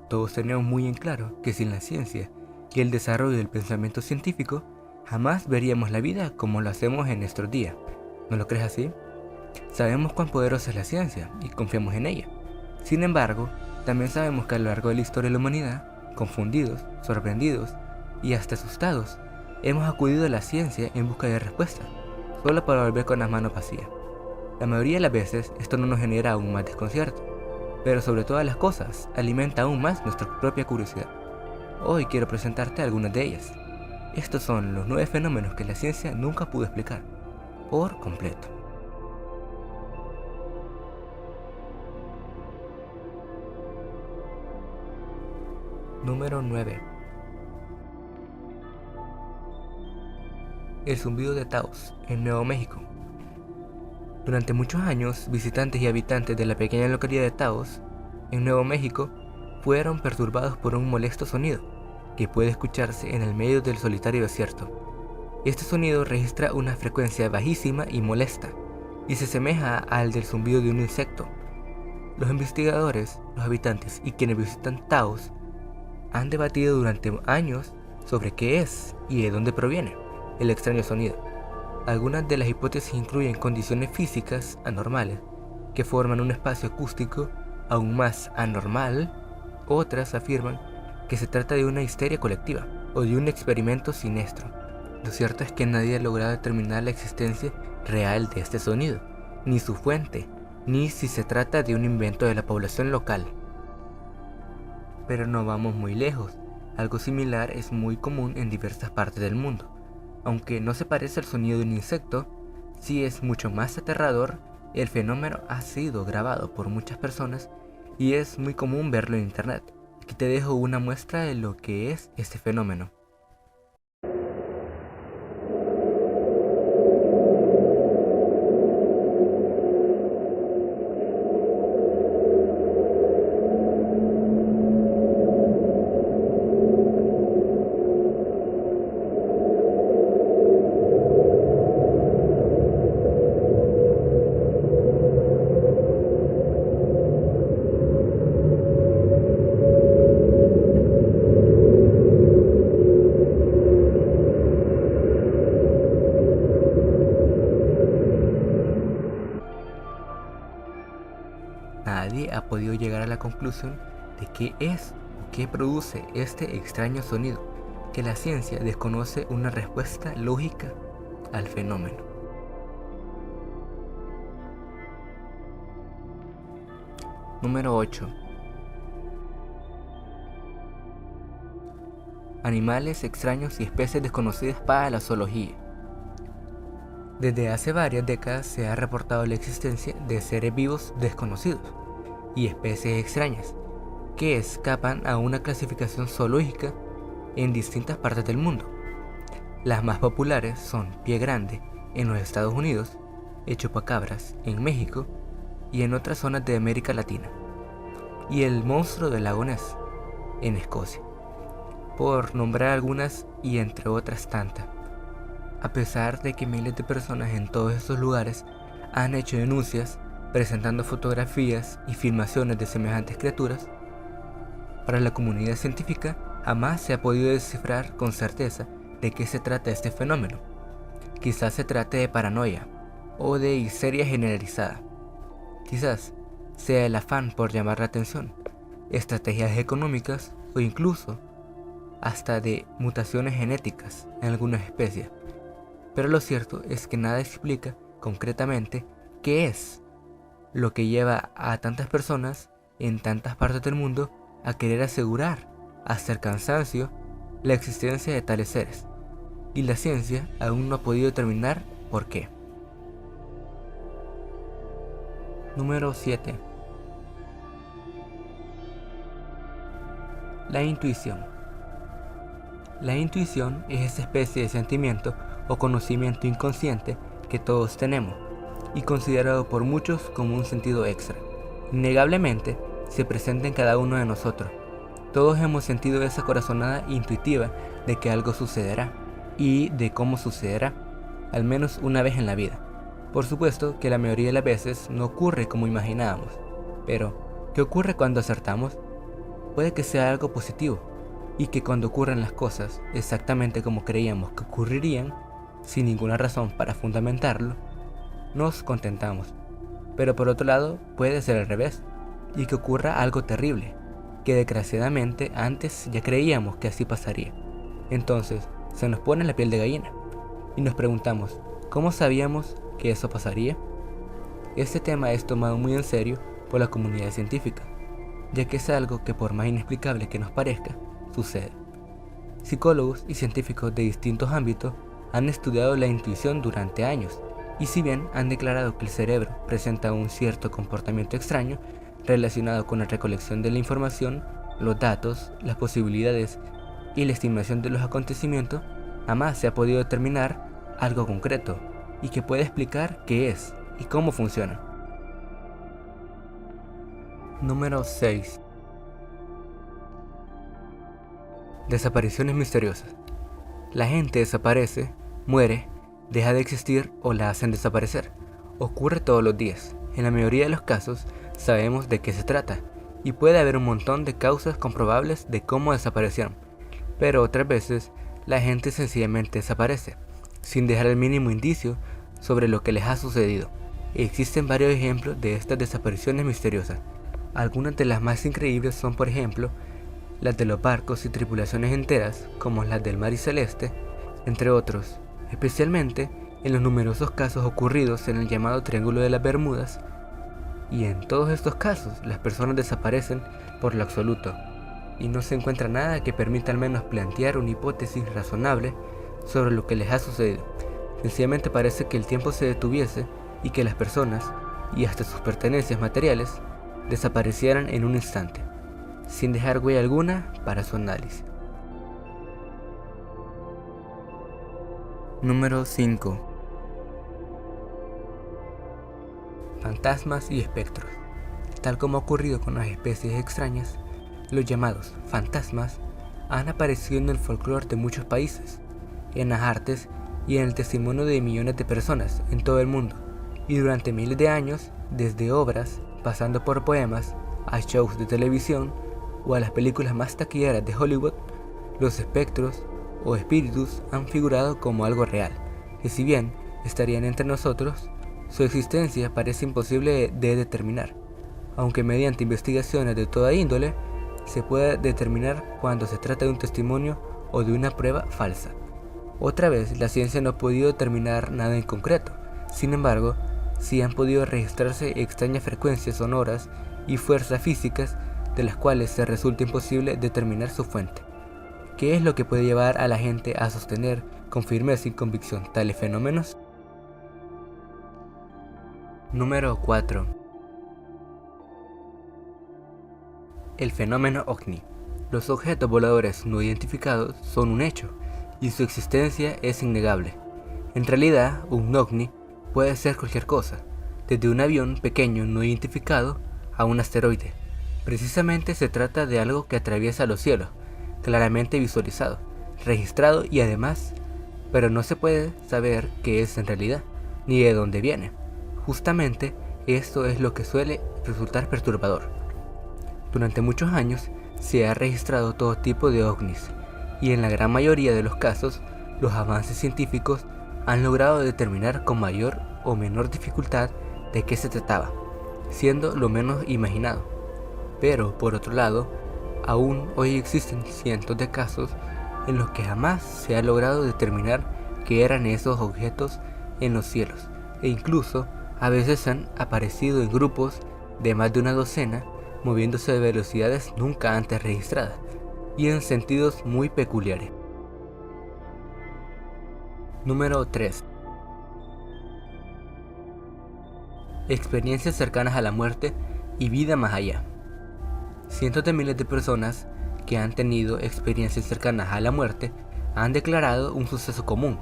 todos tenemos muy en claro que sin la ciencia y el desarrollo del pensamiento científico, jamás veríamos la vida como lo hacemos en nuestros días. ¿No lo crees así? Sabemos cuán poderosa es la ciencia y confiamos en ella. Sin embargo, también sabemos que a lo largo de la historia de la humanidad, confundidos, sorprendidos y hasta asustados, hemos acudido a la ciencia en busca de respuestas, solo para volver con las manos vacías. La mayoría de las veces esto no nos genera aún más desconcierto, pero sobre todas las cosas, alimenta aún más nuestra propia curiosidad. Hoy quiero presentarte algunas de ellas. Estos son los 9 fenómenos que la ciencia nunca pudo explicar, por completo. Número 9. El zumbido de Taos, en Nuevo México. Durante muchos años, visitantes y habitantes de la pequeña localidad de Taos, en Nuevo México, fueron perturbados por un molesto sonido que puede escucharse en el medio del solitario desierto. Este sonido registra una frecuencia bajísima y molesta, y se asemeja al del zumbido de un insecto. Los investigadores, los habitantes y quienes visitan Taos han debatido durante años sobre qué es y de dónde proviene el extraño sonido. Algunas de las hipótesis incluyen condiciones físicas anormales que forman un espacio acústico aún más anormal. Otras afirman que se trata de una histeria colectiva o de un experimento siniestro. Lo cierto es que nadie ha logrado determinar la existencia real de este sonido, ni su fuente, ni si se trata de un invento de la población local. Pero no vamos muy lejos. Algo similar es muy común en diversas partes del mundo. Aunque no se parece al sonido de un insecto, sí es mucho más aterrador. El fenómeno ha sido grabado por muchas personas y es muy común verlo en internet. Aquí te dejo una muestra de lo que es este fenómeno. Nadie ha podido llegar a la conclusión de qué es o qué produce este extraño sonido, que la ciencia desconoce una respuesta lógica al fenómeno. Número 8. Animales extraños y especies desconocidas para la zoología. Desde hace varias décadas se ha reportado la existencia de seres vivos desconocidos y especies extrañas que escapan a una clasificación zoológica en distintas partes del mundo. Las más populares son pie grande en los Estados Unidos, el chupacabras en México y en otras zonas de América Latina, y el monstruo del lago Ness en Escocia, por nombrar algunas y entre otras tantas. A pesar de que miles de personas en todos estos lugares han hecho denuncias presentando fotografías y filmaciones de semejantes criaturas, para la comunidad científica jamás se ha podido descifrar con certeza de qué se trata este fenómeno. Quizás se trate de paranoia o de histeria generalizada. Quizás sea el afán por llamar la atención, estrategias económicas o incluso hasta de mutaciones genéticas en algunas especies. Pero lo cierto es que nada explica concretamente qué es lo que lleva a tantas personas en tantas partes del mundo a querer asegurar hasta el cansancio la existencia de tales seres, y la ciencia aún no ha podido determinar por qué. Número 7. La intuición. La intuición es esa especie de sentimiento o conocimiento inconsciente que todos tenemos y considerado por muchos como un sentido extra. Innegablemente se presenta en cada uno de nosotros. Todos hemos sentido esa corazonada intuitiva de que algo sucederá y de cómo sucederá, al menos una vez en la vida. Por supuesto que la mayoría de las veces no ocurre como imaginábamos, pero ¿qué ocurre cuando acertamos? puede que sea algo positivo y que cuando ocurran las cosas exactamente como creíamos que ocurrirían, sin ninguna razón para fundamentarlo, nos contentamos. Pero por otro lado, puede ser al revés, y que ocurra algo terrible, que desgraciadamente antes ya creíamos que así pasaría. Entonces, se nos pone la piel de gallina, y nos preguntamos, ¿cómo sabíamos que eso pasaría? Este tema es tomado muy en serio por la comunidad científica, ya que es algo que por más inexplicable que nos parezca, sucede. Psicólogos y científicos de distintos ámbitos han estudiado la intuición durante años, y si bien han declarado que el cerebro presenta un cierto comportamiento extraño relacionado con la recolección de la información, los datos, las posibilidades y la estimación de los acontecimientos, jamás se ha podido determinar algo concreto y que pueda explicar qué es y cómo funciona. Número 6. Desapariciones misteriosas. La gente desaparece, muere, deja de existir o la hacen desaparecer. Ocurre todos los días. En la mayoría de los casos sabemos de qué se trata y puede haber un montón de causas comprobables de cómo desaparecieron, pero otras veces la gente sencillamente desaparece, sin dejar el mínimo indicio sobre lo que les ha sucedido. Existen varios ejemplos de estas desapariciones misteriosas. Algunas de las más increíbles son, por ejemplo, las de los barcos y tripulaciones enteras, como las del Mar y Celeste, entre otros, especialmente en los numerosos casos ocurridos en el llamado Triángulo de las Bermudas, y en todos estos casos las personas desaparecen por lo absoluto, y no se encuentra nada que permita al menos plantear una hipótesis razonable sobre lo que les ha sucedido. Sencillamente parece que el tiempo se detuviese y que las personas, y hasta sus pertenencias materiales, desaparecieran en un instante, sin dejar huella alguna para su análisis. Número 5. Fantasmas y espectros. Tal como ha ocurrido con las especies extrañas, los llamados fantasmas han aparecido en el folclore de muchos países, en las artes y en el testimonio de millones de personas en todo el mundo, y durante miles de años, desde obras, pasando por poemas, a shows de televisión o a las películas más taquilleras de Hollywood, los espectros o espíritus han figurado como algo real, que si bien estarían entre nosotros, su existencia parece imposible de determinar, aunque mediante investigaciones de toda índole se puede determinar cuando se trata de un testimonio o de una prueba falsa. Otra vez, la ciencia no ha podido determinar nada en concreto, sin embargo, sí han podido registrarse extrañas frecuencias sonoras y fuerzas físicas de las cuales se resulta imposible determinar su fuente. ¿Qué es lo que puede llevar a la gente a sostener con firmeza y convicción tales fenómenos? Número 4. El fenómeno OVNI. Los objetos voladores no identificados son un hecho, y su existencia es innegable. En realidad, un OVNI puede ser cualquier cosa, desde un avión pequeño no identificado a un asteroide. Precisamente se trata de algo que atraviesa los cielos, claramente visualizado, registrado y además, pero no se puede saber qué es en realidad, ni de dónde viene. Justamente esto es lo que suele resultar perturbador. Durante muchos años se ha registrado todo tipo de ovnis, y en la gran mayoría de los casos, los avances científicos han logrado determinar con mayor o menor dificultad de qué se trataba, siendo lo menos imaginado. Pero, por otro lado, aún hoy existen cientos de casos en los que jamás se ha logrado determinar qué eran esos objetos en los cielos, e incluso a veces han aparecido en grupos de más de una docena, moviéndose a velocidades nunca antes registradas, y en sentidos muy peculiares. Número 3. Experiencias cercanas a la muerte y vida más allá. Cientos de miles de personas que han tenido experiencias cercanas a la muerte han declarado un suceso común.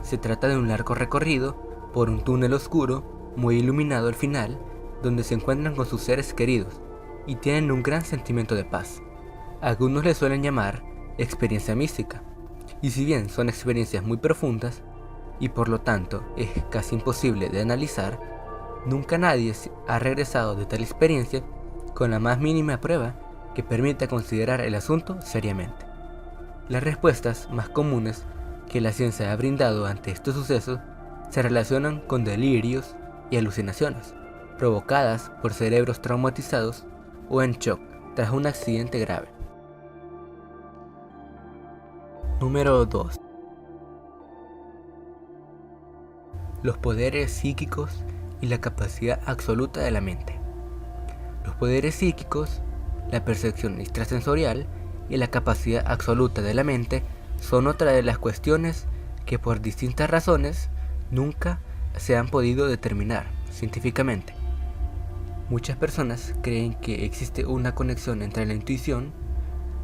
Se trata de un largo recorrido por un túnel oscuro, muy iluminado al final, donde se encuentran con sus seres queridos y tienen un gran sentimiento de paz. Algunos le suelen llamar experiencia mística, y si bien son experiencias muy profundas y por lo tanto es casi imposible de analizar, nunca nadie ha regresado de tal experiencia con la más mínima prueba que permita considerar el asunto seriamente. Las respuestas más comunes que la ciencia ha brindado ante estos sucesos se relacionan con delirios y alucinaciones provocadas por cerebros traumatizados o en shock tras un accidente grave. Número 2. Los poderes psíquicos y la capacidad absoluta de la mente. Los poderes psíquicos, la percepción extrasensorial y la capacidad absoluta de la mente son otra de las cuestiones que por distintas razones nunca se han podido determinar científicamente. Muchas personas creen que existe una conexión entre la intuición,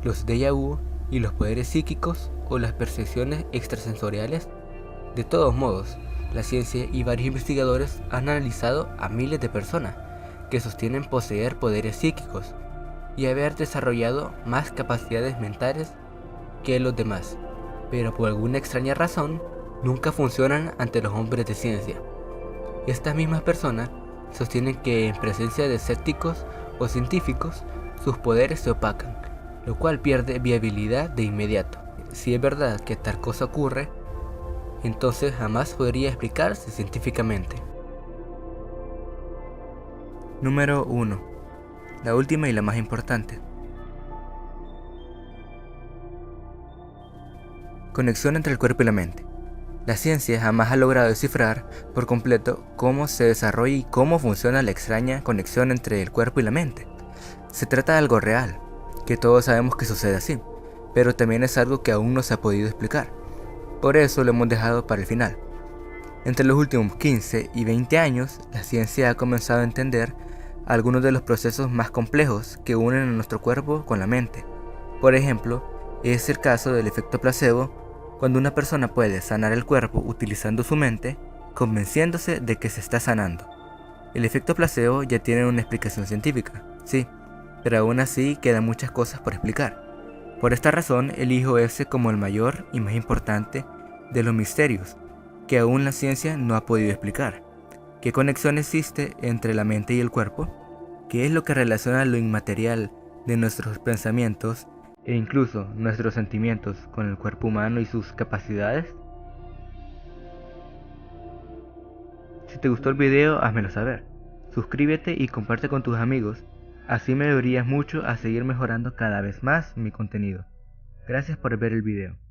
los déjà vu y los poderes psíquicos o las percepciones extrasensoriales. De todos modos, la ciencia y varios investigadores han analizado a miles de personas que sostienen poseer poderes psíquicos y haber desarrollado más capacidades mentales que los demás, pero por alguna extraña razón nunca funcionan ante los hombres de ciencia. Estas mismas personas sostienen que en presencia de escépticos o científicos sus poderes se opacan, lo cual pierde viabilidad de inmediato. Si es verdad que tal cosa ocurre, entonces jamás podría explicarse científicamente. Número 1. La última y la más importante. Conexión entre el cuerpo y la mente. La ciencia jamás ha logrado descifrar por completo cómo se desarrolla y cómo funciona la extraña conexión entre el cuerpo y la mente. Se trata de algo real, que todos sabemos que sucede así, pero también es algo que aún no se ha podido explicar. Por eso lo hemos dejado para el final. Entre los últimos 15 y 20 años, la ciencia ha comenzado a entender algunos de los procesos más complejos que unen a nuestro cuerpo con la mente. Por ejemplo, es el caso del efecto placebo, cuando una persona puede sanar el cuerpo utilizando su mente, convenciéndose de que se está sanando. El efecto placebo ya tiene una explicación científica, sí, pero aún así quedan muchas cosas por explicar. Por esta razón elijo ese como el mayor y más importante de los misterios que aún la ciencia no ha podido explicar. ¿Qué conexión existe entre la mente y el cuerpo? ¿Qué es lo que relaciona lo inmaterial de nuestros pensamientos e incluso nuestros sentimientos con el cuerpo humano y sus capacidades? Si te gustó el video, házmelo saber. Suscríbete y comparte con tus amigos, así me ayudarías mucho a seguir mejorando cada vez más mi contenido. Gracias por ver el video.